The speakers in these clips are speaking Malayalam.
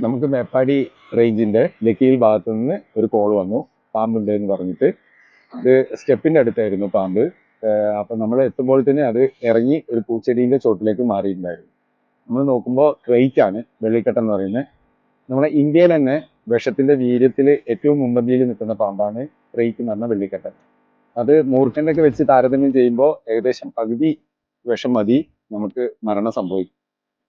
നമുക്ക് മേപ്പാടി റേഞ്ചിന്റെ ലക്കീൽ ഭാഗത്തു നിന്ന് ഒരു കോൾ വന്നു, പാമ്പുണ്ട് എന്ന് പറഞ്ഞിട്ട്. അത് സ്റ്റെപ്പിന്റെ അടുത്തായിരുന്നു പാമ്പ്. അപ്പൊ നമ്മൾ എത്തുമ്പോൾ തന്നെ അത് ഇറങ്ങി ഒരു പൂച്ചെടീന്റെ ചോട്ടിലേക്ക് മാറിയിട്ടുണ്ടായിരുന്നു. നമ്മൾ നോക്കുമ്പോൾ ക്രൈറ്റ് ആണ്, വെള്ളിക്കെട്ടൻ എന്ന് പറയുന്നത്. നമ്മുടെ ഇന്ത്യയിൽ തന്നെ വിഷത്തിന്റെ വീര്യത്തിൽ ഏറ്റവും മുൻപന്തിയിൽ നിൽക്കുന്ന പാമ്പാണ് ക്രൈറ്റ് എന്ന് പറഞ്ഞ വെള്ളിക്കെട്ടൻ. അത് മൂർഖന്റെ ഒക്കെ വെച്ച് താരതമ്യം ചെയ്യുമ്പോൾ ഏകദേശം പകുതി വിഷം മതി നമുക്ക് മരണം സംഭവിക്കും.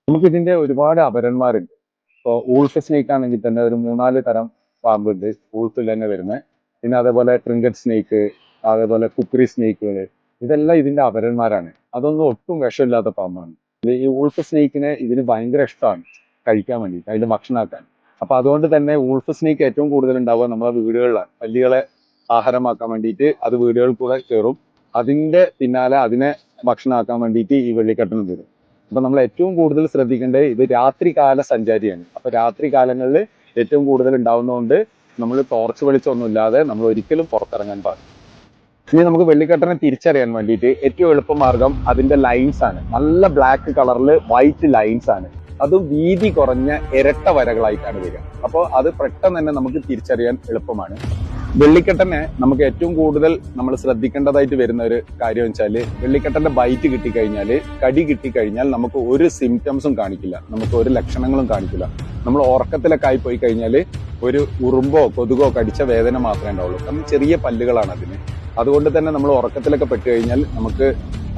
നമുക്കിതിന്റെ ഒരുപാട് അപരന്മാരുണ്ട്. ഇപ്പോൾ ഊൾഫ് സ്നേക്ക് ആണെങ്കിൽ തന്നെ ഒരു 3-4 തരം പാമ്പുണ്ട് ഊൾഫിൽ തന്നെ വരുന്നത്. പിന്നെ അതേപോലെ ട്രിങ്കറ്റ് സ്നേക്ക്, അതേപോലെ കുക്രി സ്നേക്കുകൾ, ഇതെല്ലാം ഇതിന്റെ അപരന്മാരാണ്. അതൊന്നും ഒട്ടും വിഷമില്ലാത്ത പാമ്പാണ്. ഈ ഊൾഫ് സ്നേക്കിനെ ഇതിന് ഭയങ്കര ഇഷ്ടമാണ് കഴിക്കാൻ വേണ്ടിയിട്ട്, അതിന്റെ ഭക്ഷണമാക്കാൻ. അപ്പൊ അതുകൊണ്ട് തന്നെ ഊൾഫ് സ്നേക്ക് ഏറ്റവും കൂടുതൽ ഉണ്ടാവുക നമ്മളെ വീടുകളിലാണ്. പല്ലികളെ ആഹാരമാക്കാൻ വേണ്ടിയിട്ട് അത് വീടുകളിൽ കൂടെ കയറും. അതിന്റെ പിന്നാലെ അതിനെ ഭക്ഷണമാക്കാൻ വേണ്ടിയിട്ട് ഈ വെള്ളിക്കെട്ടൻ വരും. അപ്പൊ നമ്മൾ ഏറ്റവും കൂടുതൽ ശ്രദ്ധിക്കേണ്ടത് ഇത് രാത്രികാല സഞ്ചാരിയാണ്. അപ്പൊ രാത്രി കാലങ്ങളിൽ ഏറ്റവും കൂടുതൽ ഉണ്ടാവുന്നതുകൊണ്ട് നമ്മൾ ടോർച്ച് വെളിച്ചമൊന്നും ഇല്ലാതെ നമ്മൾ ഒരിക്കലും പുറത്തിറങ്ങാൻ പാടില്ല. ഇനി നമുക്ക് വെള്ളിക്കെട്ടനെ തിരിച്ചറിയാൻ വേണ്ടിയിട്ട് ഏറ്റവും എളുപ്പമാർഗം അതിന്റെ ലൈൻസ് ആണ്. നല്ല ബ്ലാക്ക് കളറിൽ വൈറ്റ് ലൈൻസ് ആണ്. അതും വീതി കുറഞ്ഞ ഇരട്ട വരകളായിട്ടാണ് വരിക. അപ്പോൾ അത് പെട്ടെന്ന് തന്നെ നമുക്ക് തിരിച്ചറിയാൻ എളുപ്പമാണ്. വെള്ളിക്കെട്ടനെ നമുക്ക് ഏറ്റവും കൂടുതൽ നമ്മൾ ശ്രദ്ധിക്കേണ്ടതായിട്ട് വരുന്ന ഒരു കാര്യം വെച്ചാൽ, വെള്ളിക്കെട്ടന്റെ ബൈറ്റ് കിട്ടിക്കഴിഞ്ഞാൽ, കടി കിട്ടിക്കഴിഞ്ഞാൽ നമുക്ക് ഒരു സിംറ്റംസും കാണിക്കില്ല, നമുക്ക് ഒരു ലക്ഷണങ്ങളും കാണിക്കില്ല. നമ്മൾ ഉറക്കത്തിലൊക്കെ ആയി പോയി കഴിഞ്ഞാൽ ഒരു ഉറുമ്പോ കൊതുകോ കടിച്ച വേദന മാത്രമേ ഉണ്ടാവുള്ളൂ. കാരണം ചെറിയ പല്ലുകളാണ് അതിന്. അതുകൊണ്ട് തന്നെ നമ്മൾ ഉറക്കത്തിലൊക്കെ പെട്ട് കഴിഞ്ഞാൽ നമുക്ക്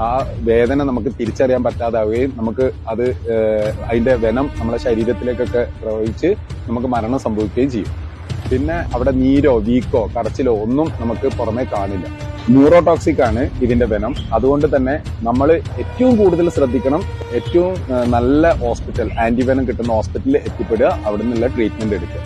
ആ വേദന നമുക്ക് തിരിച്ചറിയാൻ പറ്റാതാവുകയും നമുക്ക് അത് അതിന്റെ വെനം നമ്മുടെ ശരീരത്തിലേക്കൊക്കെ പ്രവഹിച്ച് നമുക്ക് മരണം സംഭവിക്കുകയും ചെയ്യും. പിന്നെ അവിടെ നീരോ വീക്കോ കടച്ചിലോ ഒന്നും നമുക്ക് പുറമെ കാണില്ല. ന്യൂറോടോക്സിക് ആണ് ഇതിന്റെ വെനം. അതുകൊണ്ട് തന്നെ നമ്മൾ ഏറ്റവും കൂടുതൽ ശ്രദ്ധിക്കണം. ഏറ്റവും നല്ല ഹോസ്പിറ്റൽ, ആന്റിവെനം കിട്ടുന്ന ഹോസ്പിറ്റലിൽ എത്തിപ്പെടുക, അവിടെ നിന്നുള്ള ട്രീറ്റ്മെന്റ് എടുക്കുക.